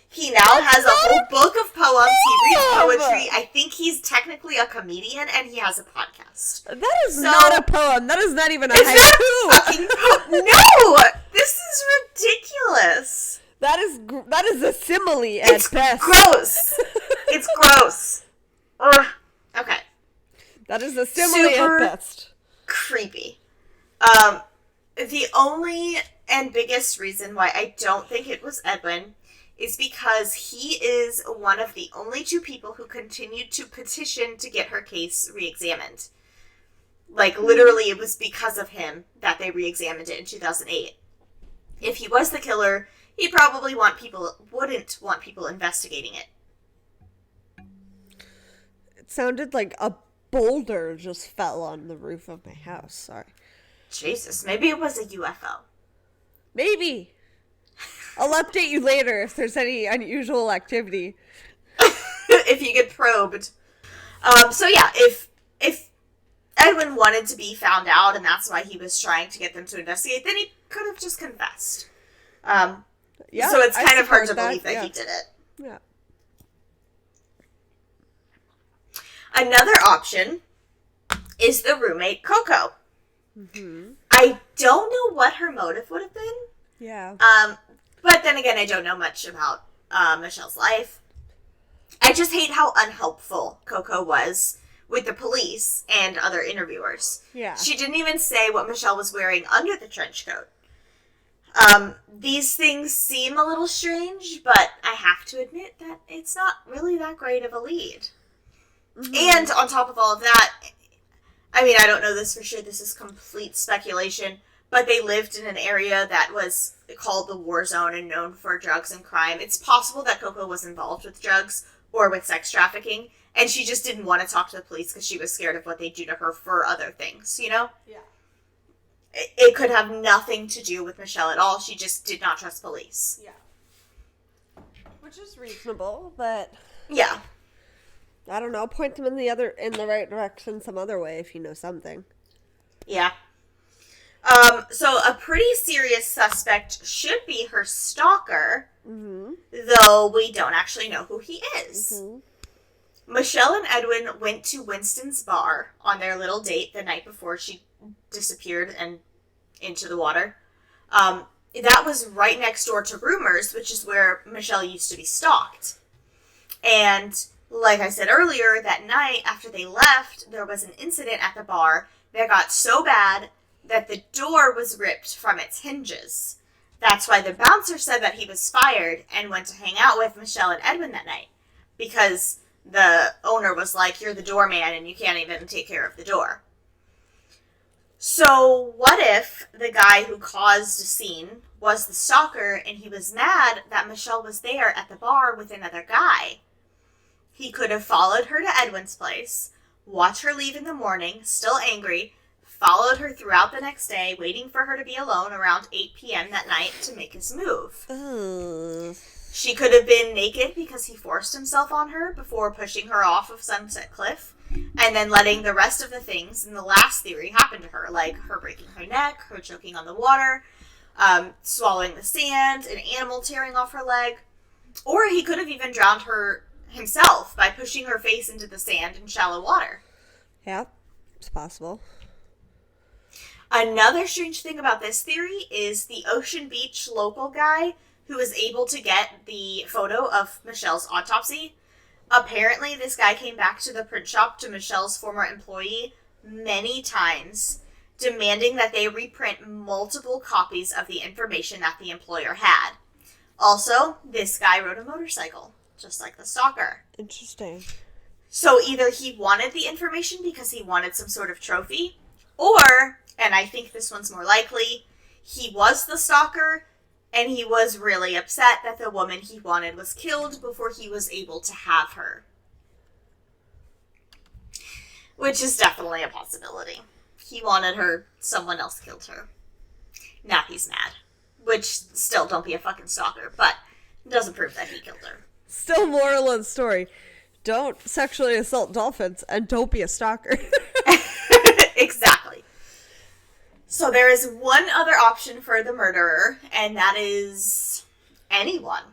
[SPEAKER 2] He now has a whole book of poems. He reads poetry. I think he's technically a comedian, and he has a podcast.
[SPEAKER 1] That is not a poem. That is not even a haiku.
[SPEAKER 2] No! This is ridiculous.
[SPEAKER 1] That is a simile at
[SPEAKER 2] it's
[SPEAKER 1] best.
[SPEAKER 2] Gross. It's gross. Ugh. Okay.
[SPEAKER 1] That is a simile at best.
[SPEAKER 2] Creepy. The only and biggest reason why I don't think it was Edwin is because he is one of the only two people who continued to petition to get her case re-examined. Like, literally, it was because of him that they re-examined it in 2008. If he was the killer, he probably wouldn't want people investigating it.
[SPEAKER 1] It sounded like a boulder just fell on the roof of my house. Sorry.
[SPEAKER 2] Jesus, maybe it was a UFO.
[SPEAKER 1] Maybe. I'll update you later if there's any unusual activity.
[SPEAKER 2] If you get probed. So yeah, if Edwin wanted to be found out and that's why he was trying to get them to investigate, then he could have just confessed.
[SPEAKER 1] Yeah,
[SPEAKER 2] so it's kind of hard to believe that he did it.
[SPEAKER 1] Yeah.
[SPEAKER 2] Another option is the roommate, Coco.
[SPEAKER 1] Mm-hmm.
[SPEAKER 2] I don't know what her motive would have been.
[SPEAKER 1] Yeah.
[SPEAKER 2] But then again, I don't know much about Michelle's life. I just hate how unhelpful Coco was with the police and other interviewers.
[SPEAKER 1] Yeah.
[SPEAKER 2] She didn't even say what Michelle was wearing under the trench coat. These things seem a little strange, but I have to admit that it's not really that great of a lead. Mm-hmm. And on top of all of that, I mean, I don't know this for sure, this is complete speculation, but they lived in an area that was called the war zone and known for drugs and crime. It's possible that Coco was involved with drugs or with sex trafficking, and she just didn't want to talk to the police because she was scared of what they'd do to her for other things, you know?
[SPEAKER 1] Yeah.
[SPEAKER 2] It could have nothing to do with Michelle at all. She just did not trust police.
[SPEAKER 1] Yeah. Which is reasonable, but...
[SPEAKER 2] Yeah.
[SPEAKER 1] I don't know, point them in the right direction some other way if you know something.
[SPEAKER 2] Yeah. So a pretty serious suspect should be her stalker, mm-hmm. though we don't actually know who he is. Mm-hmm. Michelle and Edwin went to Winston's bar on their little date the night before she disappeared and into the water. That was right next door to Rumors, which is where Michelle used to be stalked. And like I said earlier, that night after they left, there was an incident at the bar that got so bad that the door was ripped from its hinges. That's why the bouncer said that he was fired and went to hang out with Michelle and Edwin that night. Because the owner was like, you're the doorman and you can't even take care of the door. So what if the guy who caused a scene was the stalker and he was mad that Michelle was there at the bar with another guy? He could have followed her to Edwin's place, watch her leave in the morning, still angry, followed her throughout the next day, waiting for her to be alone around 8 p.m. that night to make his move. She could have been naked because he forced himself on her before pushing her off of Sunset Cliff, and then letting the rest of the things in the last theory happen to her, like her breaking her neck, her choking on the water, swallowing the sand, an animal tearing off her leg. Or he could have even drowned her himself by pushing her face into the sand in shallow water.
[SPEAKER 1] Yeah, it's possible.
[SPEAKER 2] Another strange thing about this theory is the Ocean Beach local guy who was able to get the photo of Michelle's autopsy. Apparently, this guy came back to the print shop to Michelle's former employee many times, demanding that they reprint multiple copies of the information that the employer had. Also, this guy rode a motorcycle, just like the stalker.
[SPEAKER 1] Interesting.
[SPEAKER 2] So either he wanted the information because he wanted some sort of trophy, or, and I think this one's more likely, he was the stalker and he was really upset that the woman he wanted was killed before he was able to have her. Which is definitely a possibility. He wanted her, someone else killed her. Now he's mad. Which, still, don't be a fucking stalker, but it doesn't prove that he killed her.
[SPEAKER 1] Still, moral of the story, don't sexually assault dolphins and don't be a stalker.
[SPEAKER 2] Exactly. So there is one other option for the murderer, and that is anyone.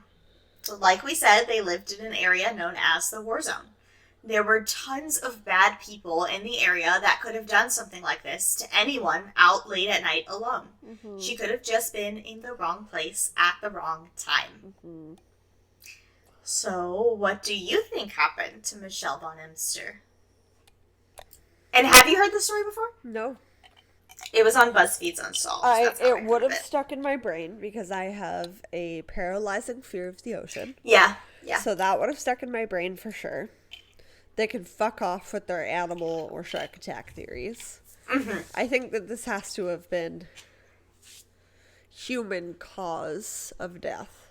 [SPEAKER 2] So like we said, they lived in an area known as the war zone. There were tons of bad people in the area that could have done something like this to anyone out late at night alone. Mm-hmm. She could have just been in the wrong place at the wrong time. Mm-hmm. So what do you think happened to Michelle Von Emster? And have you heard the story before?
[SPEAKER 1] No.
[SPEAKER 2] It was on BuzzFeed's Unsolved.
[SPEAKER 1] It would have stuck in my brain because I have a paralyzing fear of the ocean.
[SPEAKER 2] Yeah.
[SPEAKER 1] So that would have stuck in my brain for sure. They can fuck off with their animal or shark attack theories. Mm-hmm. I think that this has to have been human cause of death.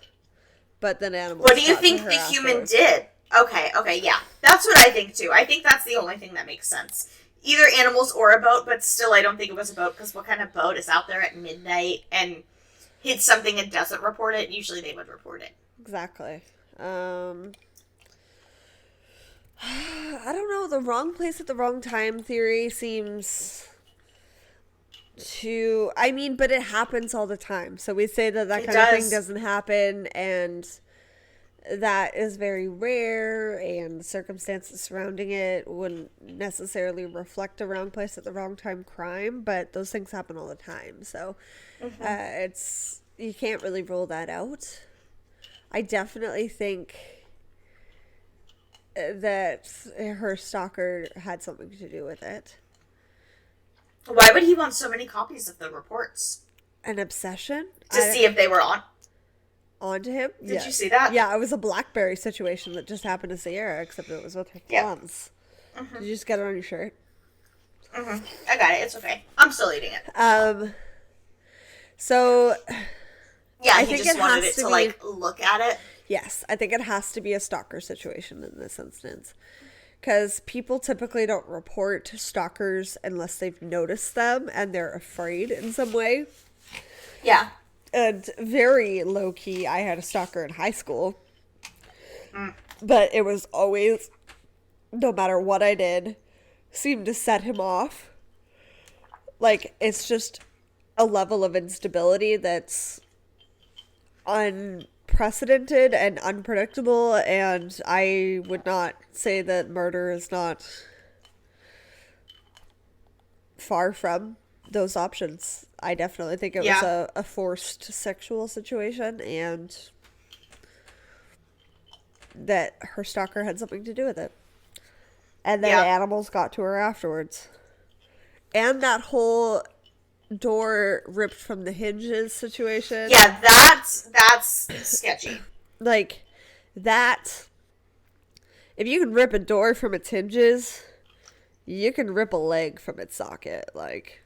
[SPEAKER 1] But then animals.
[SPEAKER 2] What do you think the human did? Okay, yeah. That's what I think too. I think that's the only thing that makes sense. Either animals or a boat, but still I don't think it was a boat, because what kind of boat is out there at midnight and hits something and doesn't report it? Usually they would report it.
[SPEAKER 1] Exactly. I don't know, the wrong place at the wrong time theory seems to, I mean, but it happens all the time. So we say that kind of thing doesn't happen, and that is very rare, and the circumstances surrounding it wouldn't necessarily reflect a wrong place at the wrong time crime, but those things happen all the time. So it's, you can't really rule that out. I definitely think that her stalker had something to do with it.
[SPEAKER 2] Why would he want so many copies of the reports?
[SPEAKER 1] An obsession?
[SPEAKER 2] To see if they were
[SPEAKER 1] onto him?
[SPEAKER 2] Did you see that?
[SPEAKER 1] Yeah, it was a BlackBerry situation that just happened to Sierra, except it was with her thumbs. Mm-hmm. Did you just get it on your shirt?
[SPEAKER 2] Mm-hmm. I got it. It's okay. I'm still eating it.
[SPEAKER 1] So...
[SPEAKER 2] Yeah, I think just wanted it to like, look at it.
[SPEAKER 1] Yes, I think it has to be a stalker situation in this instance. Because people typically don't report stalkers unless they've noticed them and they're afraid in some way.
[SPEAKER 2] Yeah.
[SPEAKER 1] And very low-key, I had a stalker in high school. But it was always, no matter what I did, seemed to set him off. Like, it's just a level of instability that's unprecedented and unpredictable, and I would not say that murder is not far from those options. I definitely think it was a forced sexual situation, and that her stalker had something to do with it. And then animals got to her afterwards. And that whole door ripped from the hinges situation.
[SPEAKER 2] Yeah, that's sketchy.
[SPEAKER 1] Like, that, if you can rip a door from its hinges, you can rip a leg from its socket. Like,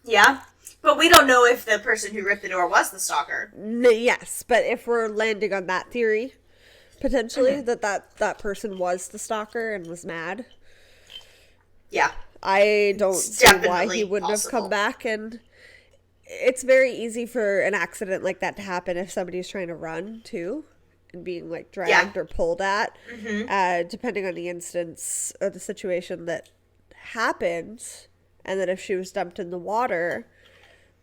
[SPEAKER 2] yeah, but we don't know if the person who ripped the door was the stalker.
[SPEAKER 1] Yes, but if we're landing on that theory, potentially, that person was the stalker and was mad,
[SPEAKER 2] Yeah.
[SPEAKER 1] I don't see why he wouldn't have come back, and it's very easy for an accident like that to happen if somebody's trying to run, too, and being, like, dragged or pulled at, depending on the instance or the situation that happened, and then if she was dumped in the water,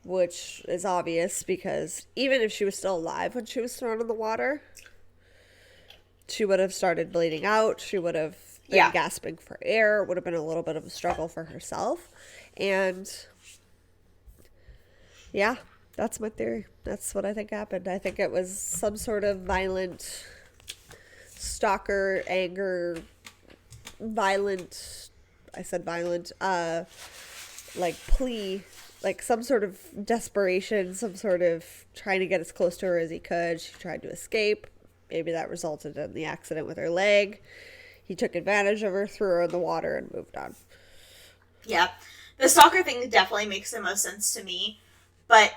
[SPEAKER 1] which is obvious because even if she was still alive when she was thrown in the water, she would have started bleeding out, she would have been gasping for air, it would have been a little bit of a struggle for herself, and yeah, that's my theory. That's what I think happened. I think it was some sort of violent stalker, anger, violent, I said violent, like plea, like some sort of desperation, some sort of trying to get as close to her as he could. She tried to escape. Maybe that resulted in the accident with her leg. He took advantage of her, threw her in the water, and moved on.
[SPEAKER 2] Yeah. The stalker thing definitely makes the most sense to me. But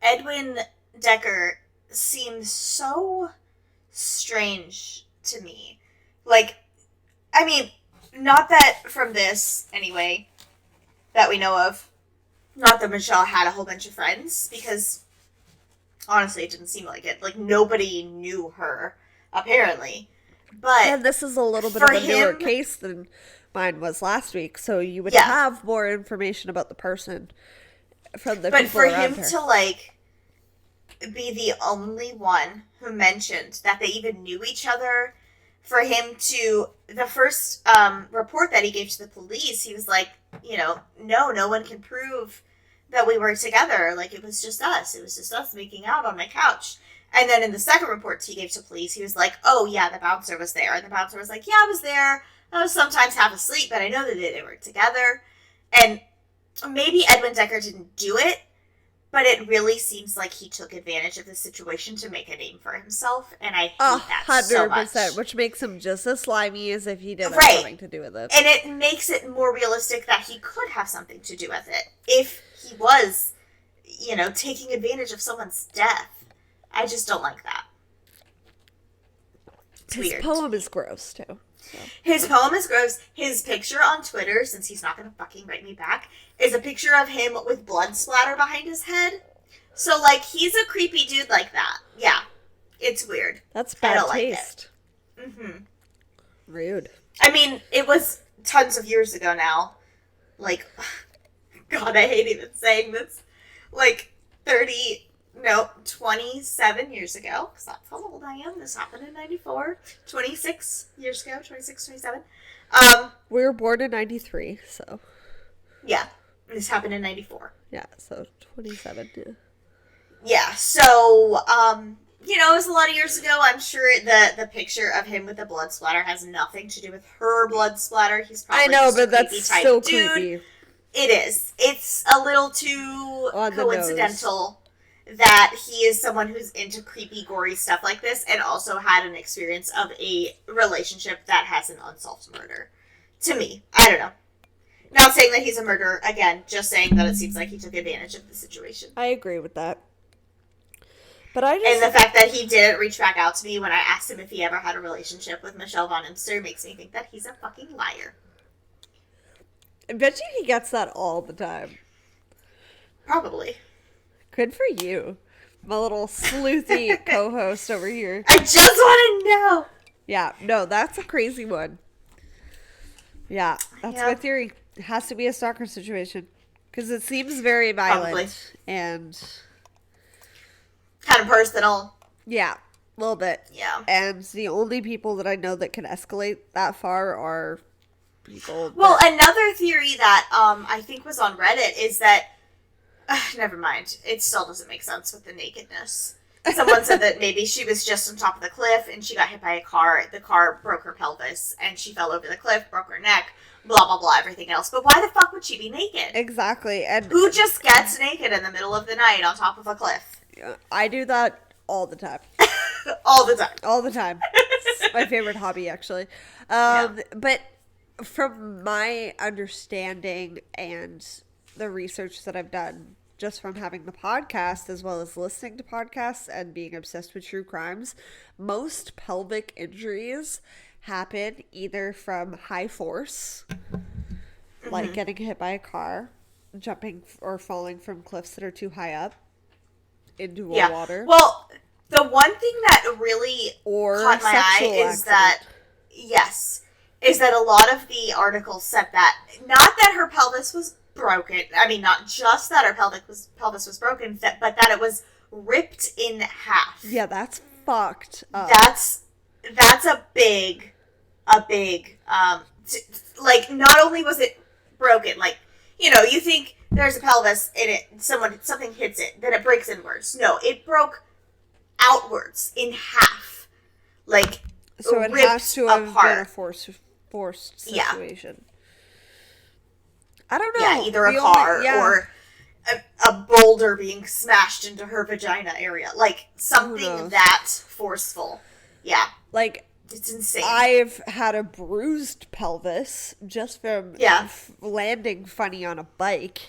[SPEAKER 2] Edwin Decker seems so strange to me. Like, I mean, not that from this, anyway, that we know of, not that Michelle had a whole bunch of friends, because honestly, it didn't seem like it. Like, nobody knew her, apparently. But
[SPEAKER 1] and this is a little bit of a newer case than mine was last week, so you would have more information about the person from the people around her. But for him
[SPEAKER 2] to, like, be the only one who mentioned that they even knew each other, for him to, the first report that he gave to the police, he was like, you know, no one can prove that we were together. Like, it was just us. It was just us making out on my couch. And then in the second reports he gave to police, he was like, oh, yeah, the bouncer was there. And the bouncer was like, yeah, I was there. I was sometimes half asleep, but I know that they were together. And maybe Edwin Decker didn't do it, but it really seems like he took advantage of the situation to make a name for himself. And I hate that so much. 100%,
[SPEAKER 1] which makes him just as slimy as if he didn't have something to do with it.
[SPEAKER 2] And it makes it more realistic that he could have something to do with it. If he was, you know, taking advantage of someone's death. I just don't like that. It's weird.
[SPEAKER 1] His poem is gross, too. So.
[SPEAKER 2] His poem is gross. His picture on Twitter, since he's not going to fucking write me back, is a picture of him with blood splatter behind his head. So, like, he's a creepy dude like that. Yeah. It's weird.
[SPEAKER 1] That's bad taste.
[SPEAKER 2] Like it. Mm-hmm.
[SPEAKER 1] Rude.
[SPEAKER 2] I mean, it was tons of years ago now. Like, God, I hate even saying this. Like, 27 years ago, because that's how old I am. This happened in 94. 26 years ago, 26, 27.
[SPEAKER 1] We were born in 93, so.
[SPEAKER 2] Yeah, this happened in 94.
[SPEAKER 1] Yeah, so 27, yeah.
[SPEAKER 2] Yeah, so, you know, it was a lot of years ago. I'm sure the picture of him with the blood splatter has nothing to do with her blood splatter. He's probably
[SPEAKER 1] I know, but that's still creepy.
[SPEAKER 2] It is. It's a little too coincidental that he is someone who's into creepy, gory stuff like this and also had an experience of a relationship that has an unsolved murder. To me. I don't know. Not saying that he's a murderer. Again, just saying that it seems like he took advantage of the situation.
[SPEAKER 1] I agree with that. But
[SPEAKER 2] and the fact that he didn't reach back out to me when I asked him if he ever had a relationship with Michelle Von Emster makes me think that he's a fucking liar.
[SPEAKER 1] I bet you he gets that all the time.
[SPEAKER 2] Probably.
[SPEAKER 1] Good for you. My little sleuthy co-host over here.
[SPEAKER 2] I just want to know.
[SPEAKER 1] Yeah, no, that's a crazy one. Yeah, that's my theory. It has to be a stalker situation. Because it seems very violent.
[SPEAKER 2] Probably.
[SPEAKER 1] And
[SPEAKER 2] kind of personal.
[SPEAKER 1] Yeah, a little bit.
[SPEAKER 2] Yeah.
[SPEAKER 1] And the only people that I know that can escalate that far are people.
[SPEAKER 2] Well, another theory that I think was on Reddit is that never mind. It still doesn't make sense with the nakedness. Someone said that maybe she was just on top of the cliff and she got hit by a car. The car broke her pelvis and she fell over the cliff, broke her neck, blah, blah, blah, everything else. But why the fuck would she be naked?
[SPEAKER 1] Exactly. And
[SPEAKER 2] who just gets naked in the middle of the night on top of a cliff?
[SPEAKER 1] I do that all the time.
[SPEAKER 2] All the time.
[SPEAKER 1] All the time. It's my favorite hobby, actually. But from my understanding and the research that I've done just from having the podcast as well as listening to podcasts and being obsessed with true crimes, most pelvic injuries happen either from high force like getting hit by a car, jumping or falling from cliffs that are too high up into water.
[SPEAKER 2] Well, the one thing that really caught my eye is that, is that a lot of the articles said that, not that her pelvis was broken, I mean, not just that her pelvis was broken, but that it was ripped in half.
[SPEAKER 1] Yeah, that's fucked up.
[SPEAKER 2] That's a big, like, not only was it broken, like, you know, you think there's a pelvis and something hits it, then it breaks inwards. No, it broke outwards in half. Like,
[SPEAKER 1] so it has to have been a forced situation. Yeah. I don't know.
[SPEAKER 2] Yeah, either a car or a boulder being smashed into her vagina area. Like, something that forceful. Yeah.
[SPEAKER 1] Like,
[SPEAKER 2] it's insane.
[SPEAKER 1] I've had a bruised pelvis just from landing funny on a bike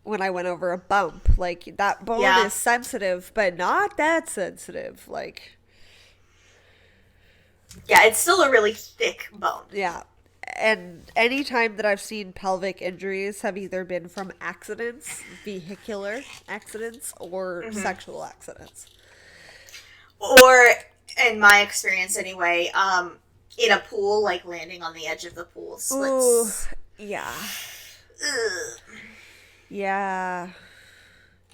[SPEAKER 1] when I went over a bump. Like, that bone is sensitive, but not that sensitive. Like,
[SPEAKER 2] yeah, it's still a really thick bone.
[SPEAKER 1] Yeah. And any time that I've seen pelvic injuries have either been from accidents, vehicular accidents, or sexual accidents.
[SPEAKER 2] Or, in my experience anyway, in a pool, like landing on the edge of the pool splits.
[SPEAKER 1] Ooh, yeah.
[SPEAKER 2] Ugh.
[SPEAKER 1] Yeah.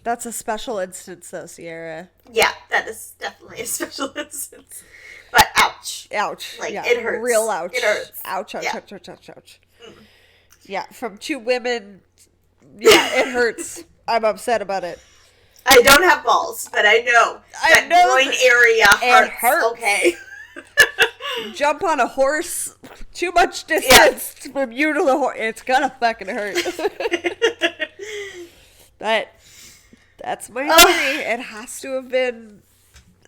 [SPEAKER 1] That's a special instance, though, Sierra.
[SPEAKER 2] Yeah, that is definitely a special instance. But ouch.
[SPEAKER 1] Ouch.
[SPEAKER 2] Like, it hurts.
[SPEAKER 1] Real ouch.
[SPEAKER 2] It hurts.
[SPEAKER 1] Ouch, ouch,
[SPEAKER 2] yeah.
[SPEAKER 1] ouch, ouch, ouch, ouch. Yeah, from two women. Yeah, it hurts. I'm upset about it.
[SPEAKER 2] I don't have balls, but I know that groin area hurts. Okay.
[SPEAKER 1] Jump on a horse. Too much distance from you to the horse. It's gonna fucking hurt. But that's my theory. It has to have been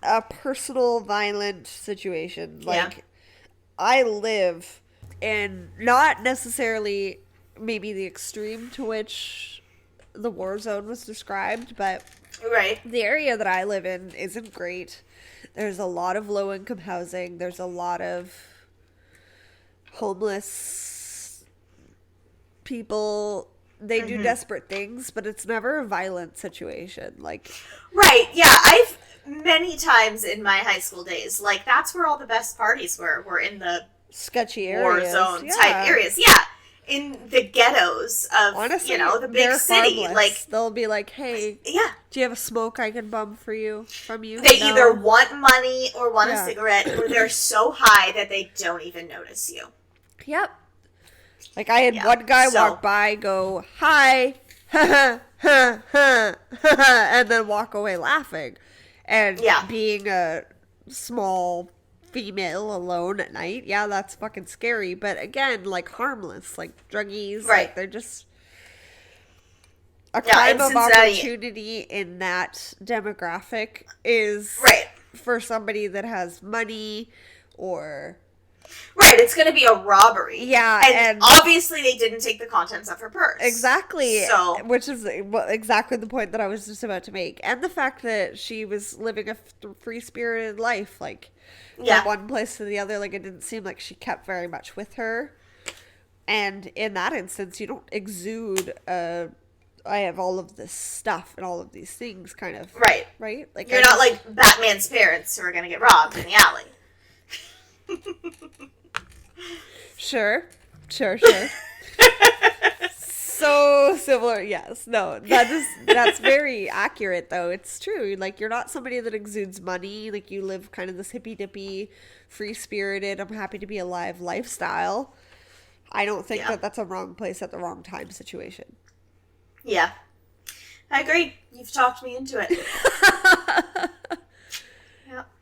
[SPEAKER 1] a personal violent situation. Like, I live in not necessarily maybe the extreme to which the war zone was described, but the area that I live in isn't great. There's a lot of low-income housing. There's a lot of homeless people. They do desperate things, but it's never a violent situation. Like,
[SPEAKER 2] I've many times in my high school days, like, that's where all the best parties were in the
[SPEAKER 1] sketchy areas,
[SPEAKER 2] war zone type areas. Yeah. In the ghettos of, honestly, you know, the big city.
[SPEAKER 1] Harmless. Like, they'll be like, hey, do you have a smoke I can bum from you?
[SPEAKER 2] They either want money or want a cigarette, or they're so high that they don't even notice you.
[SPEAKER 1] Yep. Like, I had one guy walk by, go, hi, ha, ha, ha, ha, and then walk away laughing. And being a small female alone at night, that's fucking scary. But again, like, harmless, like druggies, like, they're just a crime of opportunity in that demographic is for somebody that has money or
[SPEAKER 2] it's going to be a robbery.
[SPEAKER 1] Yeah,
[SPEAKER 2] and obviously they didn't take the contents of her purse.
[SPEAKER 1] Exactly. So, which is exactly the point that I was just about to make. And the fact that she was living a free-spirited life, like, from one place to the other, like, it didn't seem like she kept very much with her. And in that instance, you don't exude I have all of this stuff and all of these things kind of. Right? Like,
[SPEAKER 2] you're not like Batman's parents who are going to get robbed in the alley.
[SPEAKER 1] Sure. So similar, yes. No, that's very accurate, though. It's true. Like, you're not somebody that exudes money. Like, you live kind of this hippy-dippy, free-spirited, I'm happy to be alive lifestyle. I don't think that that's a wrong place at the wrong time situation.
[SPEAKER 2] Yeah. I agree. You've talked me into it.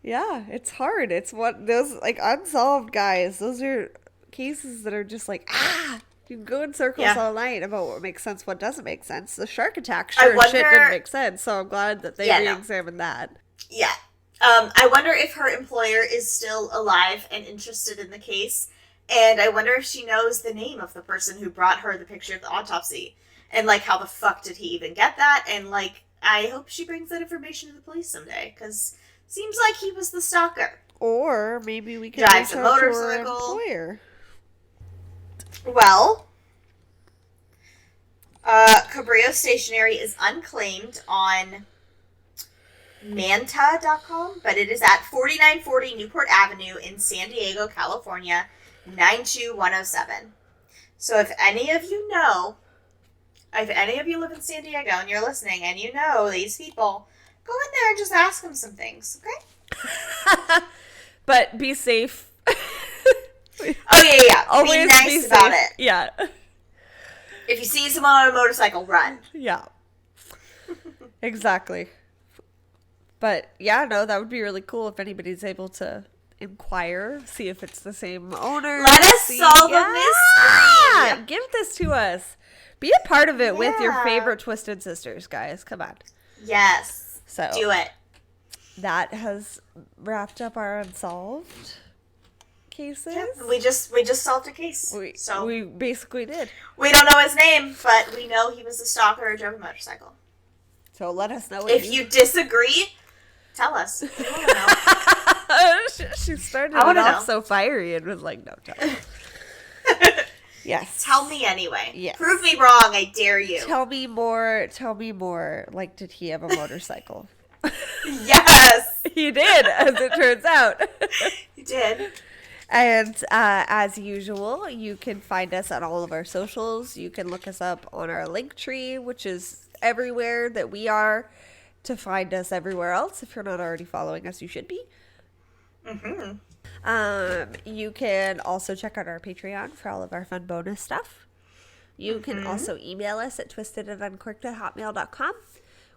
[SPEAKER 1] Yeah, it's hard. It's those, like, unsolved guys, those are cases that are just like, you can go in circles all night about what makes sense, what doesn't make sense. The shark attack shit didn't make sense, so I'm glad that they re-examined that.
[SPEAKER 2] Yeah. I wonder if her employer is still alive and interested in the case, and I wonder if she knows the name of the person who brought her the picture of the autopsy, and, like, how the fuck did he even get that, and, like, I hope she brings that information to the police someday, because seems like he was the stalker.
[SPEAKER 1] Or maybe we could
[SPEAKER 2] drive a motorcycle.
[SPEAKER 1] Employer.
[SPEAKER 2] Well, Cabrillo Stationery is unclaimed on Manta.com, but it is at 4940 Newport Avenue in San Diego, California, 92107. So if any of you live in San Diego and you're listening and you know these people, go in there and just ask them some things, okay?
[SPEAKER 1] But be safe.
[SPEAKER 2] Oh, yeah.
[SPEAKER 1] Always
[SPEAKER 2] be nice
[SPEAKER 1] be
[SPEAKER 2] about
[SPEAKER 1] safe.
[SPEAKER 2] it.
[SPEAKER 1] Yeah.
[SPEAKER 2] If you see someone on a motorcycle, run.
[SPEAKER 1] Yeah. Exactly. But yeah, no, that would be really cool if anybody's able to inquire, see if it's the same owner.
[SPEAKER 2] Let us solve a mystery.
[SPEAKER 1] Give this to us. Be a part of it with your favorite Twisted Sisters, guys. Come on.
[SPEAKER 2] Yes.
[SPEAKER 1] So
[SPEAKER 2] do it.
[SPEAKER 1] That has wrapped up our unsolved cases.
[SPEAKER 2] Yeah, we just solved a case.
[SPEAKER 1] We basically did.
[SPEAKER 2] We don't know his name, but we know he was a stalker who drove a motorcycle.
[SPEAKER 1] So let us know
[SPEAKER 2] if you disagree. Tell us. We want to know.
[SPEAKER 1] She started it off so fiery and was like, no, tell me. Yes.
[SPEAKER 2] Tell me anyway.
[SPEAKER 1] Yes.
[SPEAKER 2] Prove me wrong. I dare you.
[SPEAKER 1] Tell me more. Like, did he have a motorcycle?
[SPEAKER 2] Yes.
[SPEAKER 1] He did, as it turns out.
[SPEAKER 2] He did.
[SPEAKER 1] And as usual, you can find us on all of our socials. You can look us up on our Linktree, which is everywhere that we are. To find us everywhere else. If you're not already following us, you should be. Mm-hmm. You can also check out our Patreon for all of our fun bonus stuff. You can also email us at twistedanduncorked@hotmail.com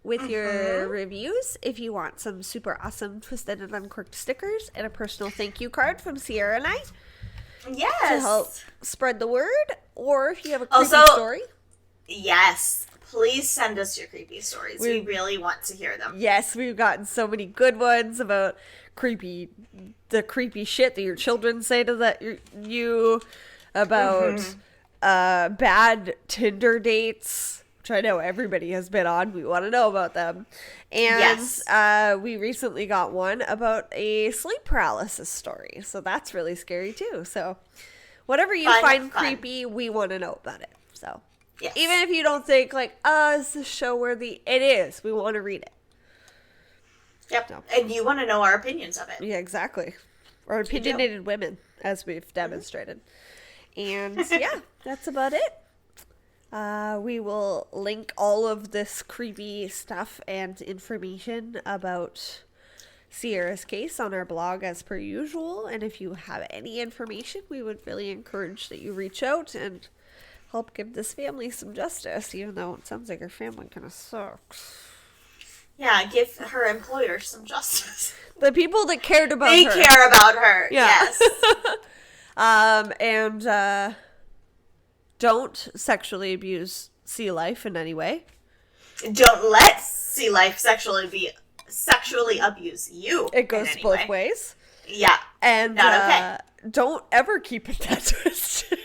[SPEAKER 1] with your reviews if you want some super awesome Twisted and Uncorked stickers and a personal thank you card from Sierra and I.
[SPEAKER 2] Yes.
[SPEAKER 1] To help spread the word. Or if you have a creepy story.
[SPEAKER 2] Yes. Please send us your creepy stories. We really want to hear them.
[SPEAKER 1] Yes, we've gotten so many good ones about the creepy shit that your children say to you, about bad Tinder dates, which I know everybody has been on. We want to know about them. And we recently got one about a sleep paralysis story. So that's really scary too. So whatever you find creepy, we want to know about it. So. Yes. Even if you don't think, like, is this show worthy? It is. We want to read it.
[SPEAKER 2] Yep. No. And you want to know our opinions of it.
[SPEAKER 1] Yeah, exactly. Or opinionated women, as we've demonstrated. And, yeah, that's about it. We will link all of this creepy stuff and information about Sierra's case on our blog as per usual. And if you have any information, we would really encourage that you reach out and help give this family some justice, even though it sounds like her family kind of sucks.
[SPEAKER 2] Yeah, give her employer some justice.
[SPEAKER 1] The people that cared about her.
[SPEAKER 2] They care about her, yes.
[SPEAKER 1] And don't sexually abuse Sea Life in any way.
[SPEAKER 2] Don't let Sea Life sexually abuse you.
[SPEAKER 1] It goes both ways.
[SPEAKER 2] Yeah.
[SPEAKER 1] And
[SPEAKER 2] not okay.
[SPEAKER 1] Don't ever keep it that twisted.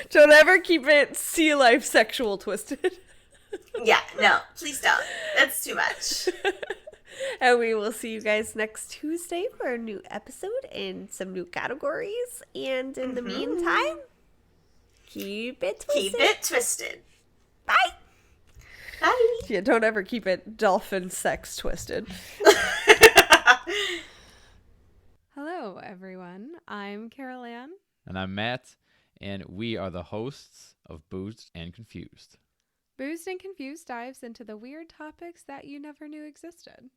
[SPEAKER 1] Don't ever keep it Sea Life sexual twisted.
[SPEAKER 2] Yeah, no, please don't. That's too much.
[SPEAKER 1] And we will see you guys next Tuesday for a new episode and some new categories. And in the meantime, keep it twisted.
[SPEAKER 2] Keep it twisted.
[SPEAKER 1] Bye.
[SPEAKER 2] Bye.
[SPEAKER 1] Yeah, don't ever keep it dolphin sex twisted.
[SPEAKER 3] Hello, everyone. I'm Carol Ann.
[SPEAKER 4] And I'm Matt, and we are the hosts of Boozed and Confused.
[SPEAKER 3] Boozed and Confused dives into the weird topics that you never knew existed.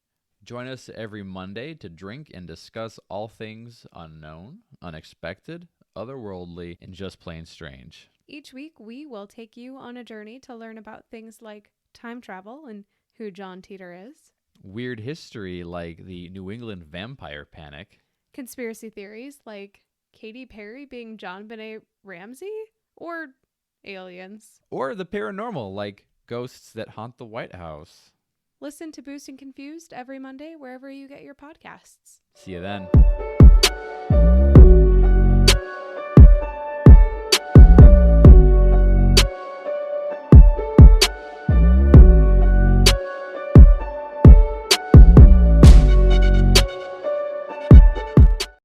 [SPEAKER 4] Join us every Monday to drink and discuss all things unknown, unexpected, otherworldly, and just plain strange.
[SPEAKER 3] Each week, we will take you on a journey to learn about things like time travel and who John Teeter is,
[SPEAKER 4] weird history like the New England vampire panic,
[SPEAKER 3] conspiracy theories like Katy Perry being John Benet Ramsey, or aliens,
[SPEAKER 4] or the paranormal like ghosts that haunt the White House.
[SPEAKER 3] Listen to Boozed and Confused every Monday wherever you get your podcasts.
[SPEAKER 4] See you then.